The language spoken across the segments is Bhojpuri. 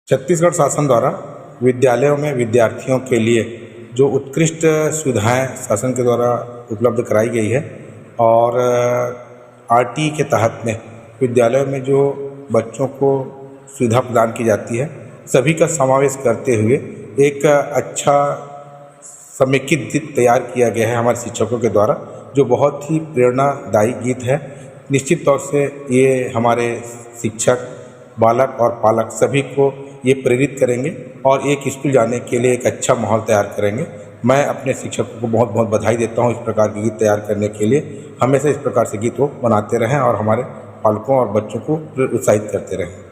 छत्तीसगढ़ शासन द्वारा विद्यालयों में विद्यार्थियों के लिए जो उत्कृष्ट सुविधाएं शासन के द्वारा उपलब्ध कराई गई है और आरटी के तहत में विद्यालयों में जो बच्चों को सुविधा प्रदान की जाती है सभी का समावेश करते हुए एक अच्छा समेकित गीत तैयार किया गया है हमारे शिक्षकों के द्वारा, जो बहुत ही प्रेरणादायी गीत है। निश्चित तौर से ये हमारे शिक्षक, बालक और पालक सभी को ये प्रेरित करेंगे और एक स्कूल जाने के लिए एक अच्छा माहौल तैयार करेंगे। मैं अपने शिक्षकों को बहुत बहुत बधाई देता हूँ इस प्रकार के गीत तैयार करने के लिए। हमेशा इस प्रकार से गीत वो बनाते रहें और हमारे पालकों और बच्चों को उत्साहित करते रहें।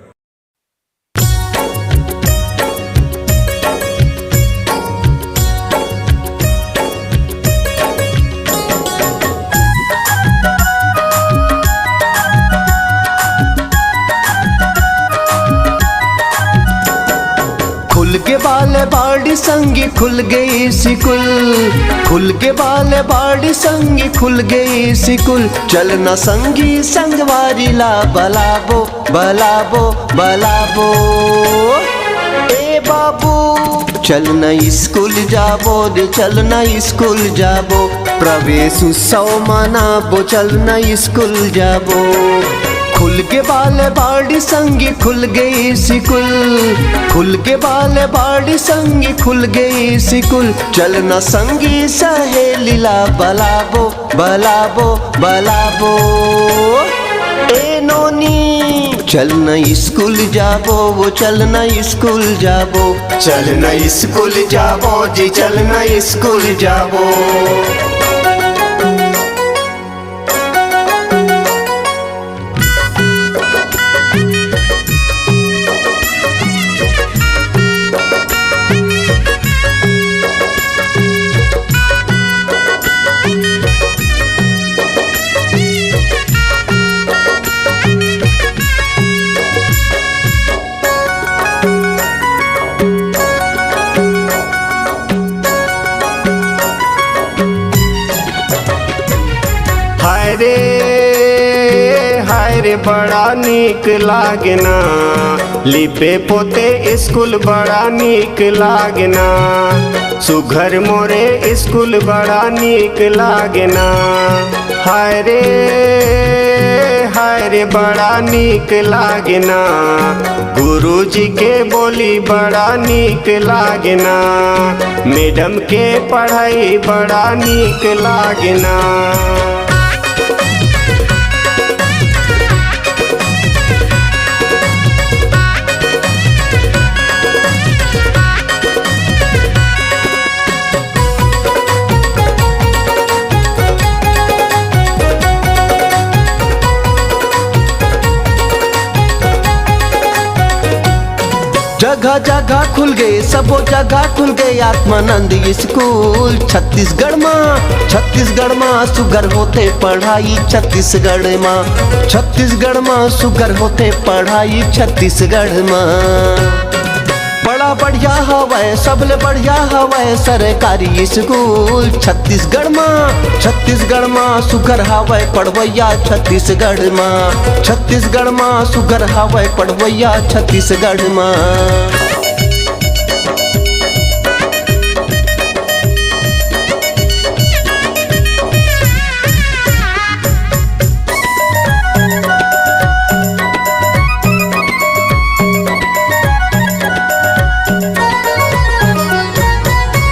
खुल के बाल बाड़ी संगी खुल गई स्कूल, खुल के बाल बाड़ी संगी खुल गई स्कूल। चलना संगी संगवारी ला बलाबो बलाबो बलाबो। ए बाबू चलना स्कूल जाबो रे, चलना स्कूल जाबो। प्रवेश उत्सव मनाबो, चलना स्कूल जाबो। खुल के बाल बाड़ी संगी खुल गई स्कूल, खुल के बाल बाड़ी संगी खुल गई स्कूल। चलना संगी सहेली ला बलाबो बलाबो बलाबो। ए नोनी चलना स्कूल जाबो, वो चलना स्कूल जाबो। चलना स्कूल जाबो जी, चलना स्कूल जाबो। हाय रे बड़ा नीक लागना, लिपे पोते स्कूल बड़ा नीक लागना। सुघर मोरे स्कूल बड़ा नीक लागना। हाय रे बड़ा नीक लागना। गुरुजी के बोली बड़ा नीक लागना। मैडम के पढ़ाई बड़ा नीक लागना। जगह जगह खुल गए, सबो जगह खुल गए आत्मानंद स्कूल। छत्तीसगढ़ में सुगर होते पढ़ाई छत्तीसगढ़ में, छत्तीसगढ़ में सुगर होते पढ़ाई छत्तीसगढ़ में। बड़ा बढ़िया हवाए, सबले बढ़िया हवाए सरकारी स्कूल छत्तीसगढ़ में। छत्तीसगढ़ में सुगर हवाए पढ़वैया छत्तीसगढ़ में, छत्तीसगढ़ में सुगर हवाए पढ़वैया छत्तीसगढ़ में।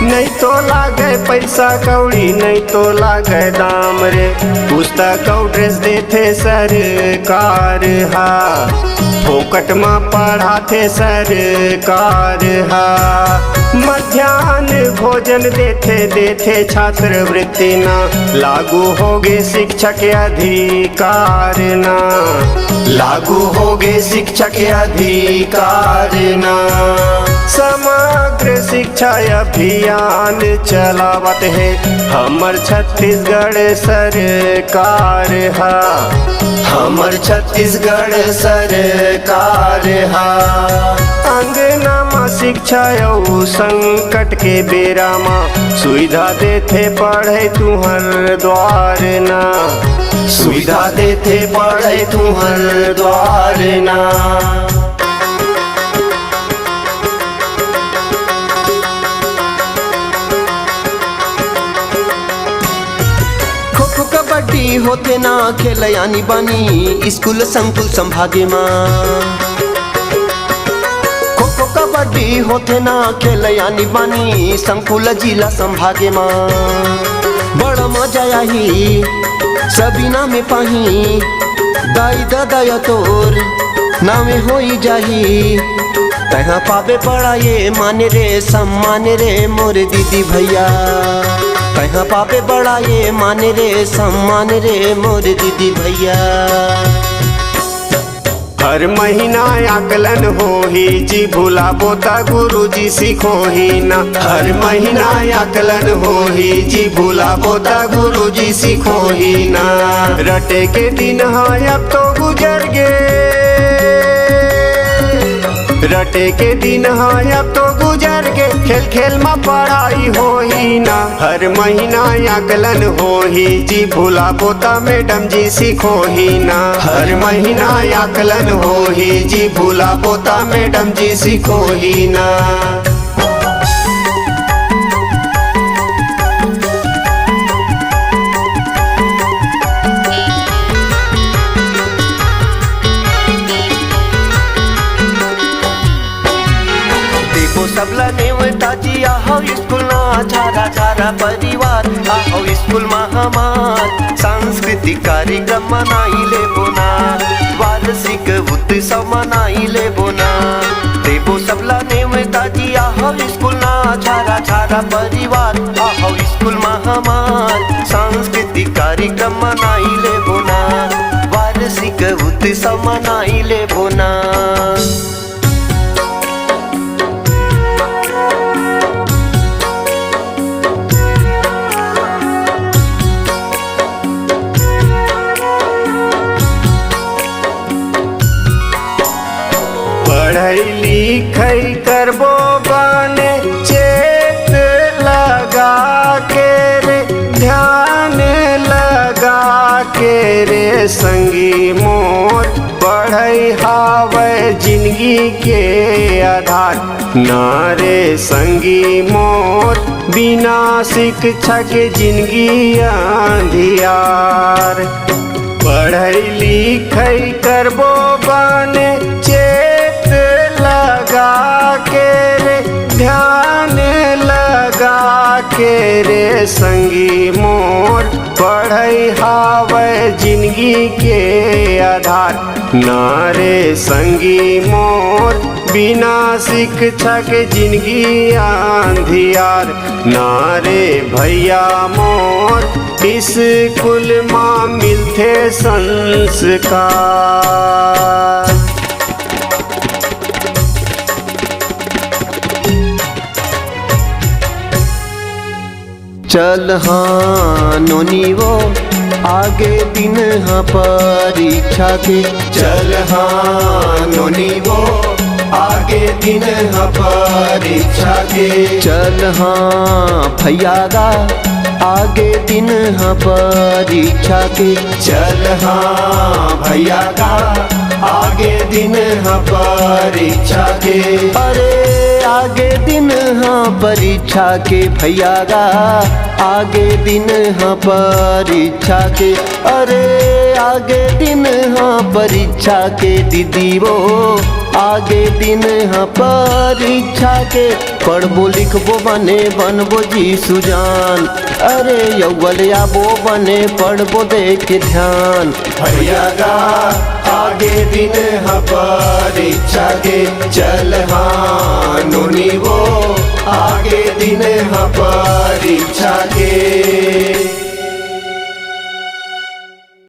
नहीं तो लागे पैसा कौड़ी, नहीं तो लागे दाम रे। पुस्तक और ड्रेस देते सरकार हा, फोकट में पढ़ाते सरकार हा। मध्याह्न भोजन देते छात्रवृत्ति ना। लागू होगे शिक्षक अधिकार ना, लागू होगे शिक्षक अधिकार ना। समग्र शिक्षा अभियान चलावत है हमर छत्तीसगढ़ सरकार हा, हमर छत्तीसगढ़ सरकार हा। अंगना में शिक्षा और संकट के बेरा में सुविधा देते पढ़े तुहर द्वार ना, सुविधा देते पढ़े तुहर द्वार ना। होते ना खेलयानी बानी स्कूल संकुल संभागे माँ। खो कबड्डी होते ना खेलयानी बानी संकुल जिला संभागे माँ। बड़ा मजा आई सभी नामे पाही दाई दादा तोर नामे होई जाही। तहाँ पावे बड़ा ये माने रे सम्मान रे मोर दीदी भैया। तहाँ पावे बड़ा ये माने रे सम्मान रे मोर दीदी भैया। हर महीना आकलन होही जी भुलाबो ता गुरुजी सिखोही ना। हर महीना आकलन होही जी भुलाबो ता गुरुजी सिखोही ना। रटे के दिन है अब तो गुजर गे। रटे के दिन है अब तो गुजर गे। खेल खेल में पढ़ाई होही ना। हर महीना आकलन होही जी भुलाबो ता मैडम जी सिखोही ना। हर महीना आकलन होही जी भुलाबो ता मैडम जी सिखोही ना। सबला नेवता जी आओ स्कूल ना झारा झारा परिवार आओ स्कूल में हमार सांस्कृतिक कार्यक्रम मनाई ले बोना। वार्षिक उत्सव मनाई ले बोना। देवो सबला नेवता जी आओ स्कूल ना झारा झारा परिवार आओ स्कूल में हमार सांस्कृतिक कार्यक्रम मनाई ले बोना। वार्षिक उत्सव मनाई ले बोना। पढ़ाई लिखाई करबो बने चेत लगा के रे ध्यान लगा के रे संगी मोर। पढ़ाई हावे जिंदगी के आधार ना रे संगी मोर। बिना शिक्षा के जिंदगी अंधियार। पढ़ाई लिखाई करबो बने चेत लगा के रे ध्यान लगा के रे संगी मोर। पढ़ाई हावे जिंदगी के आधार ना रे संगी मोर। बिना शिक्षा के जिंदगी अंधियार ना रे भैया मोर। स्कूल माँ मिलते संस्कार। चल हाँ नोनी वो आगे दिन हाँ परीक्षा के। चल हाँ नोनी वो आगे दिन हाँ परीक्षा के। चल हाँ भैयागा आगे दिन हाँ परीक्षा के। चल हाँ भैया का आगे दिन हाँ परीक्षा के। अरे आगे दिन हाँ परीक्षा के भैया गा आगे दिन हाँ परीक्षा के। अरे आगे दिन हाँ परीक्षा के दीदी वो आगे दिन हाँ परीक्षा के। पढ़बो लिखबो बने बनबो जी सुजान। अरे यौवल आबो बने पढ़बो दे के ध्यान। भैया गा आगे दिन हाँ परीक्षा के। चल हाँ नोनी वो आगे दिन हाँ परीक्षा के।